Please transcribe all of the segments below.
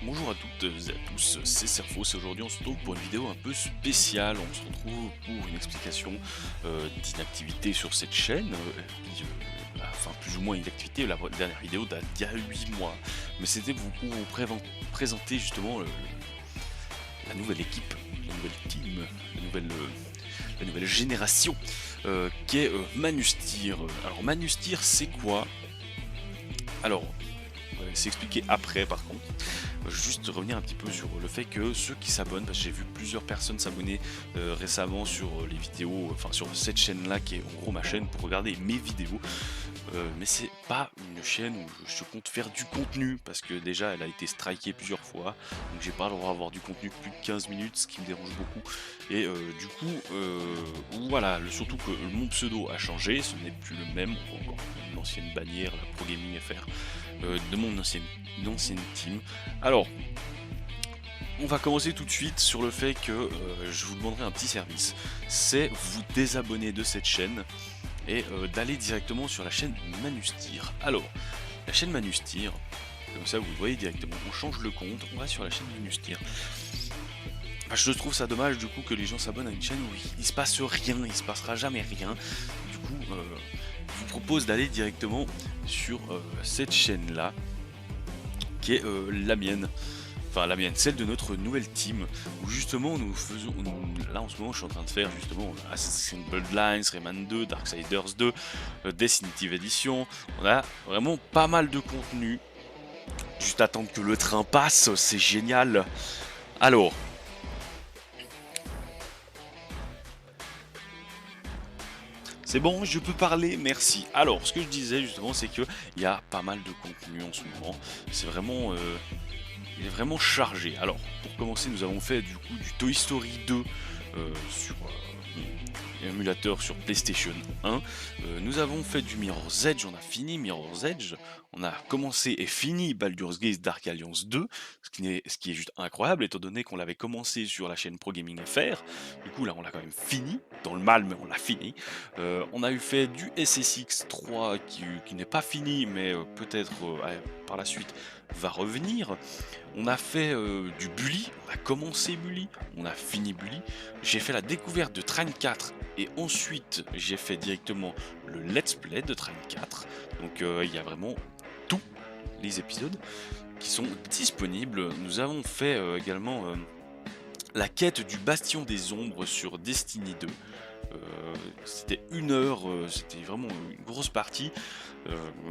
Bonjour à toutes et à tous, c'est Serfos et aujourd'hui on se retrouve pour une vidéo un peu spéciale. On se retrouve pour une explication d'inactivité sur cette chaîne, enfin plus ou moins inactivité. La dernière vidéo date d'il y a 8 mois, mais c'était pour vous présenter justement la nouvelle équipe, la nouvelle team, la nouvelle génération qui est Manustir. Alors Manustir c'est quoi? Alors, on va s'expliquer après par contre. Juste revenir un petit peu sur le fait que ceux qui s'abonnent, parce que j'ai vu plusieurs personnes s'abonner récemment sur les vidéos, enfin sur cette chaîne là qui est en gros ma chaîne pour regarder mes vidéos, mais c'est pas une chaîne où je compte faire du contenu parce que déjà elle a été strikée plusieurs fois, donc j'ai pas le droit d'avoir du contenu de plus de 15 minutes, ce qui me dérange beaucoup. Et du coup, voilà, surtout que mon pseudo a changé, ce n'est plus le même, encore une ancienne bannière, la Pro Gaming FR, de mon ancienne team. Alors, on va commencer tout de suite sur le fait que je vous demanderai un petit service. C'est vous désabonner de cette chaîne et d'aller directement sur la chaîne Manustir. Alors, la chaîne Manustir, comme ça vous le voyez directement, on change le compte, on va sur la chaîne Manustir. Je trouve ça dommage du coup que les gens s'abonnent à une chaîne où il se passe rien, il se passera jamais rien. Du coup, je vous propose d'aller directement sur cette chaîne là, qui est la mienne. Enfin la mienne, celle de notre nouvelle team, où justement nous faisons, là en ce moment je suis en train de faire justement Assassin's Creed Bloodlines, Rayman 2, Darksiders 2, Definitive Edition. On a vraiment pas mal de contenu, juste attendre que le train passe, c'est génial. Alors, c'est bon, je peux parler, merci. Alors, ce que je disais justement, c'est que il y a pas mal de contenu en ce moment, c'est vraiment... il est vraiment chargé. Alors, pour commencer, nous avons fait du coup du Toy Story 2 sur émulateur sur PlayStation 1. Nous avons fait du Mirror's Edge, on a fini Mirror's Edge. On a commencé et fini Baldur's Gate Dark Alliance 2, ce qui est juste incroyable étant donné qu'on l'avait commencé sur la chaîne Pro Gaming FR. Du coup là on l'a quand même fini, dans le mal mais on l'a fini. On a eu fait du SSX 3 qui n'est pas fini mais peut-être par la suite va revenir. On a fait du Bully, on a commencé Bully, on a fini Bully. J'ai fait la découverte de Train 4 et ensuite j'ai fait directement le let's play de Train 4. Donc il y a vraiment tous les épisodes qui sont disponibles. Nous avons fait également la quête du Bastion des Ombres sur Destiny 2. C'était 1 heure, c'était vraiment une grosse partie,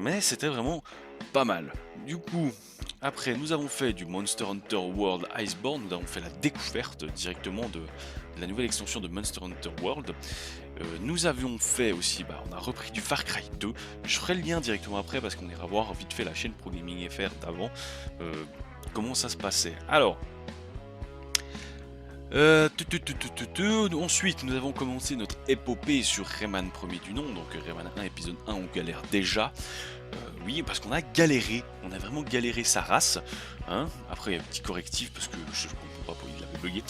mais c'était vraiment pas mal. Du coup, après nous avons fait du Monster Hunter World Iceborne, nous avons fait la découverte directement de la nouvelle extension de Monster Hunter World. Nous avions fait aussi, on a repris du Far Cry 2, je ferai le lien directement après parce qu'on ira voir vite fait la chaîne Pro Gaming FR d'avant, comment ça se passait. Alors, ensuite, nous avons commencé notre épopée sur Rayman premier du nom, donc Rayman 1 épisode 1 on galère déjà. Oui, parce qu'on a galéré, on a vraiment galéré sa race. Hein. Après, petit correctif parce que je comprends pas pourquoi il avait bugué.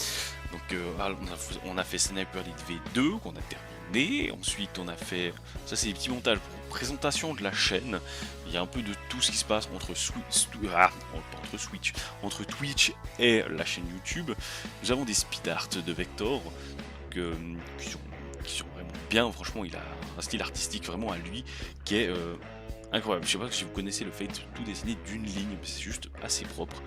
Donc, on a fait Sniper Elite V2 qu'on a terminé. Ensuite, on a fait. Ça, c'est des petits montages pour présentation de la chaîne. Il y a un peu de tout ce qui se passe entre Twitch et la chaîne YouTube. Nous avons des speed art de Vector qui sont vraiment bien. Franchement, il a un style artistique vraiment à lui qui est. Incroyable, je sais pas si vous connaissez le fait de tout dessiner d'une ligne, mais c'est juste assez propre.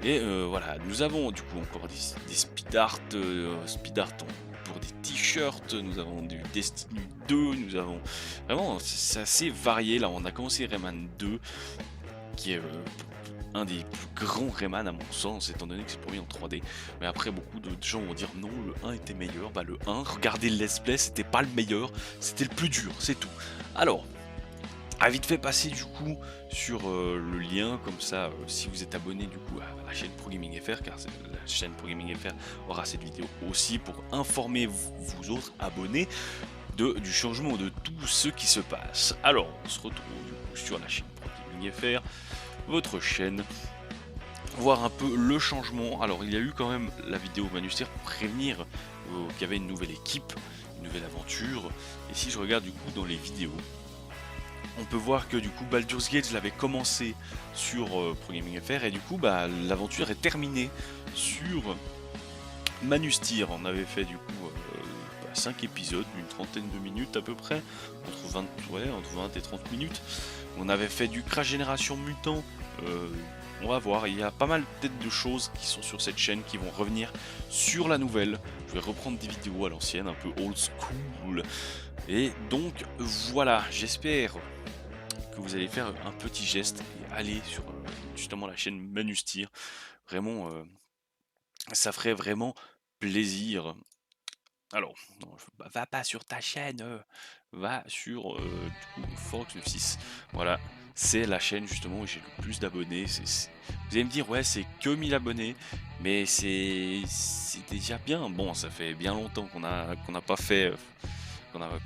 Et voilà, nous avons du coup encore des speed art, pour des t-shirts, nous avons du Destiny 2, nous avons vraiment, c'est assez varié. Là on a commencé Rayman 2, qui est un des plus grands Rayman à mon sens, étant donné que c'est pour lui en 3D. Mais après beaucoup de gens vont dire non, le 1 était meilleur. Le 1, regardez le let's play, c'était pas le meilleur, c'était le plus dur, c'est tout. Alors, a vite fait passer du coup sur le lien, comme ça si vous êtes abonné du coup à la chaîne Pro Gaming FR, car la chaîne Pro Gaming FR aura cette vidéo aussi pour informer vous autres abonnés du changement de tout ce qui se passe. Alors on se retrouve du coup sur la chaîne Pro Gaming FR, votre chaîne, voir un peu le changement. Alors il y a eu quand même la vidéo Manustir pour prévenir qu'il y avait une nouvelle équipe, une nouvelle aventure. Et si je regarde du coup dans les vidéos, on peut voir que du coup Baldur's Gate je l'avais commencé sur Pro Gaming FR et du coup bah, l'aventure est terminée sur Manustir. On avait fait du coup 5 épisodes d'une trentaine de minutes à peu près, entre 20 et 30 minutes. On avait fait du Crash Génération Mutant, on va voir, il y a pas mal peut-être de choses qui sont sur cette chaîne qui vont revenir sur la nouvelle. Je vais reprendre des vidéos à l'ancienne, un peu old school. Et donc voilà, j'espère que vous allez faire un petit geste et aller sur justement la chaîne Manustir. Vraiment, ça ferait vraiment plaisir. Alors, non, va pas sur ta chaîne, va sur du coup, Fox 96. Voilà, c'est la chaîne justement où j'ai le plus d'abonnés. Vous allez me dire, ouais, c'est que 1000 abonnés, mais c'est déjà bien. Bon, ça fait bien longtemps qu'on n'a pas fait.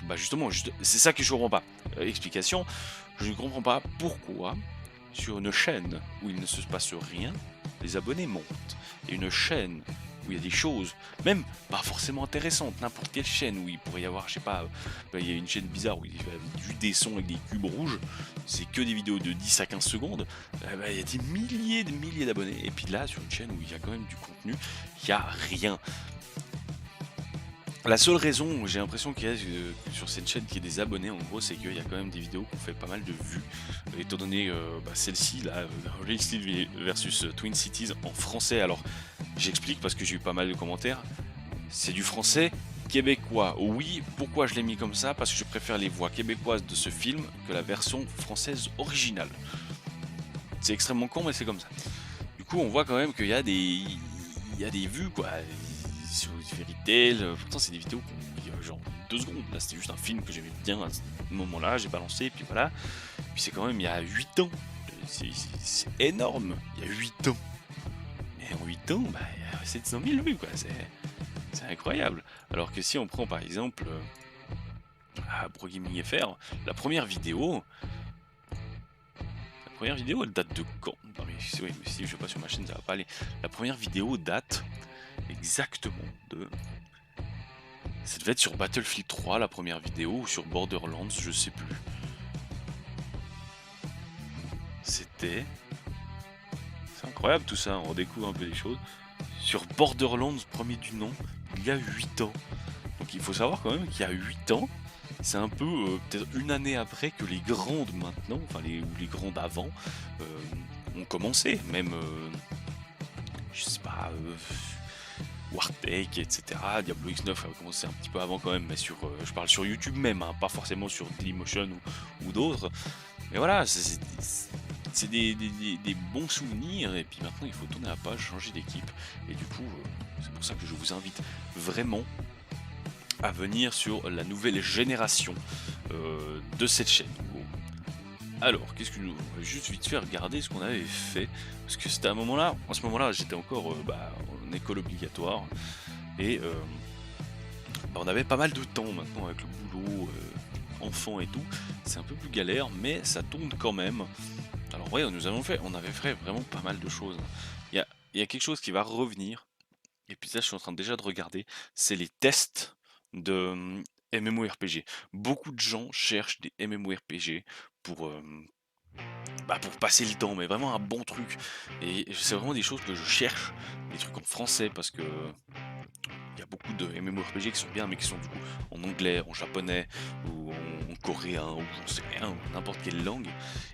Bah justement, c'est ça que je comprends pas. Explication, je ne comprends pas pourquoi sur une chaîne où il ne se passe rien, les abonnés montent. Et une chaîne où il y a des choses, même pas forcément intéressantes, n'importe quelle chaîne où il pourrait y avoir, je sais pas, il y a une chaîne bizarre où il y a des sons avec des cubes rouges, c'est que des vidéos de 10 à 15 secondes, il y a des milliers d'abonnés. Et puis là, sur une chaîne où il y a quand même du contenu, il n'y a rien. La seule raison où j'ai l'impression qu'il y a sur cette chaîne qu'il y ait des abonnés, en gros, c'est qu'il y a quand même des vidéos qui ont fait pas mal de vues. Étant donné celle-ci, là, Real Steel versus Twin Cities en français. Alors, j'explique parce que j'ai eu pas mal de commentaires. C'est du français québécois. Oui, pourquoi je l'ai mis comme ça? Parce que je préfère les voix québécoises de ce film que la version française originale. C'est extrêmement con, mais c'est comme ça. Du coup, on voit quand même qu'il y a des vues, quoi. Sur Fairy Tail, pourtant c'est des vidéos qui ont genre 2 secondes, là c'était juste un film que j'aimais bien à ce moment-là, j'ai balancé, et puis voilà. Puis c'est quand même il y a 8 ans, c'est énorme, il y a 8 ans. Et en 8 ans, bah, il y a 700 000 vues, quoi, c'est incroyable. Alors que si on prend par exemple Pro Gaming FR, la première vidéo, elle date de quand? Non mais, oui, mais si je vais pas sur ma chaîne, ça va pas aller. La première vidéo date exactement de... Ça devait être sur Battlefield 3 la première vidéo, ou sur Borderlands, je sais plus. C'était... C'est incroyable tout ça, on redécouvre un peu les choses. Sur Borderlands, premier du nom, il y a 8 ans. Donc il faut savoir quand même qu'il y a 8 ans, c'est un peu peut-être une année après que les grandes maintenant, enfin ou les grandes avant, ont commencé. Même, je sais pas... Wartech, etc. Diablo X9 a commencé un petit peu avant quand même, mais je parle sur YouTube même, hein, pas forcément sur Dailymotion ou d'autres. Mais voilà, c'est des bons souvenirs, et puis maintenant il faut tourner la page, changer d'équipe. Et du coup, c'est pour ça que je vous invite vraiment à venir sur la nouvelle génération de cette chaîne. Alors, qu'est-ce que nous... On va juste vite fait regarder ce qu'on avait fait, parce que c'était à ce moment-là, j'étais encore en école obligatoire, et on avait pas mal de temps maintenant avec le boulot, enfant et tout, c'est un peu plus galère, mais ça tourne quand même. Alors ouais, on avait fait vraiment pas mal de choses. Il y a quelque chose qui va revenir, et puis là je suis en train déjà de regarder, c'est les tests de MMORPG. Beaucoup de gens cherchent des MMORPG pour passer le temps, mais vraiment un bon truc. Et c'est vraiment des choses que je cherche, des trucs en français, parce que il y a beaucoup de MMORPG qui sont bien, mais qui sont du coup en anglais, en japonais, ou en coréen, ou j'en sais rien, ou n'importe quelle langue.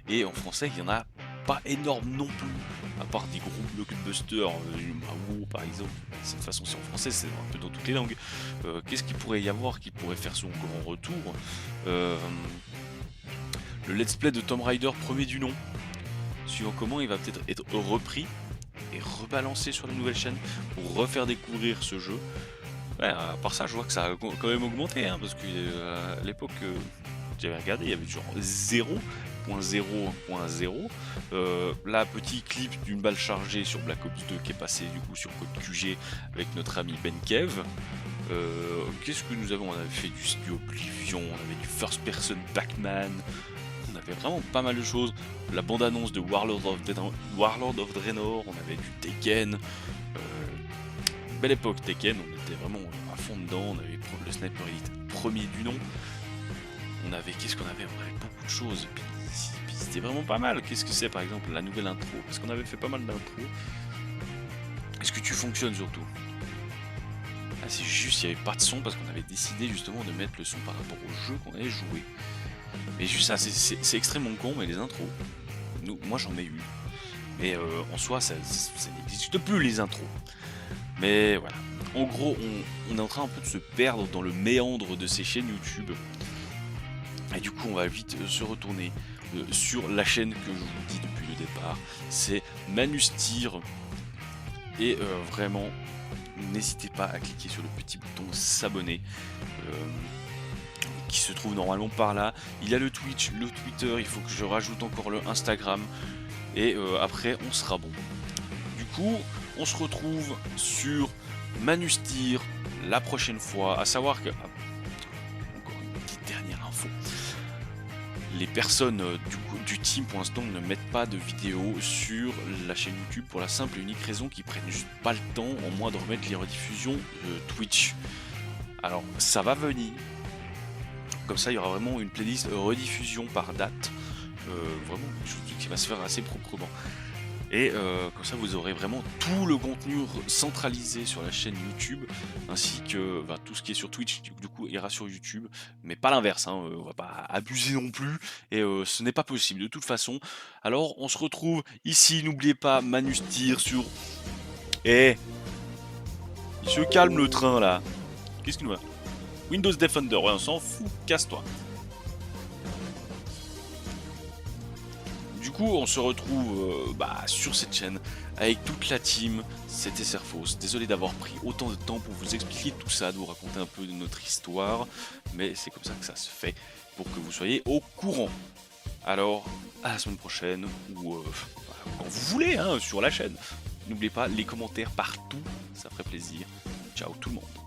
Et en français, il y en a pas énorme non plus, à part des groupes blockbusters, WoW par exemple. De toute façon, c'est en français, c'est un peu dans toutes les langues. Qu'est-ce qu'il pourrait y avoir qui pourrait faire son grand retour? Le let's play de Tomb Raider premier du nom, suivant comment il va peut-être être repris et rebalancé sur la nouvelle chaîne pour refaire découvrir ce jeu. Ouais, à part ça, je vois que ça a quand même augmenté, hein, parce que à l'époque, j'avais regardé, il y avait genre 0.0.0. Là, petit clip d'une balle chargée sur Black Ops 2 qui est passé du coup sur Code QG avec notre ami Ben Kev. Qu'est-ce que nous avons? On avait fait du Studio Oblivion, on avait du First Person Pac-Man. On avait vraiment pas mal de choses. La bande-annonce de Warlord of Draenor, on avait du Tekken. Belle époque Tekken, on était vraiment à fond dedans, on avait le Sniper Elite premier du nom. qu'est-ce qu'on avait? On avait beaucoup de choses, puis c'était vraiment pas mal. Qu'est-ce que c'est par exemple la nouvelle intro? Parce qu'on avait fait pas mal d'intros. Est-ce que tu fonctionnes surtout? Ah, c'est juste, il n'y avait pas de son parce qu'on avait décidé justement de mettre le son par rapport au jeu qu'on allait jouer. Mais juste ça, c'est extrêmement con, mais les intros, moi j'en ai eu. Mais en soi, ça n'existe plus les intros. Mais voilà. En gros, on est en train un peu de se perdre dans le méandre de ces chaînes YouTube. Et du coup, on va vite se retourner sur la chaîne que je vous dis depuis le départ. C'est Manustir. Et vraiment, n'hésitez pas à cliquer sur le petit bouton s'abonner. Qui se trouve normalement par là. Il y a le Twitch, le Twitter, il faut que je rajoute encore le Instagram. Et après, on sera bon. Du coup, on se retrouve sur Manustir la prochaine fois. À savoir que... encore une petite dernière info. Les personnes du team pour l'instant ne mettent pas de vidéos sur la chaîne YouTube pour la simple et unique raison qu'ils prennent juste pas le temps en moins de remettre les rediffusions Twitch. Alors ça va venir. Comme ça il y aura vraiment une playlist rediffusion par date. Vraiment quelque chose qui va se faire assez proprement. Et comme ça vous aurez vraiment tout le contenu centralisé sur la chaîne YouTube, ainsi que tout ce qui est sur Twitch du coup ira sur YouTube, mais pas l'inverse, hein, on va pas abuser non plus, et ce n'est pas possible de toute façon. Alors on se retrouve ici, n'oubliez pas Manustir sur... Eh, il se calme le train là. Qu'est-ce qu'il nous va? Windows Defender, ouais on s'en fout, casse-toi. Du coup, on se retrouve sur cette chaîne avec toute la team. C'était Serfos. Désolé d'avoir pris autant de temps pour vous expliquer tout ça, de vous raconter un peu de notre histoire, mais c'est comme ça que ça se fait pour que vous soyez au courant. Alors, à la semaine prochaine ou quand vous voulez, hein, sur la chaîne. N'oubliez pas les commentaires partout, ça ferait plaisir. Ciao tout le monde.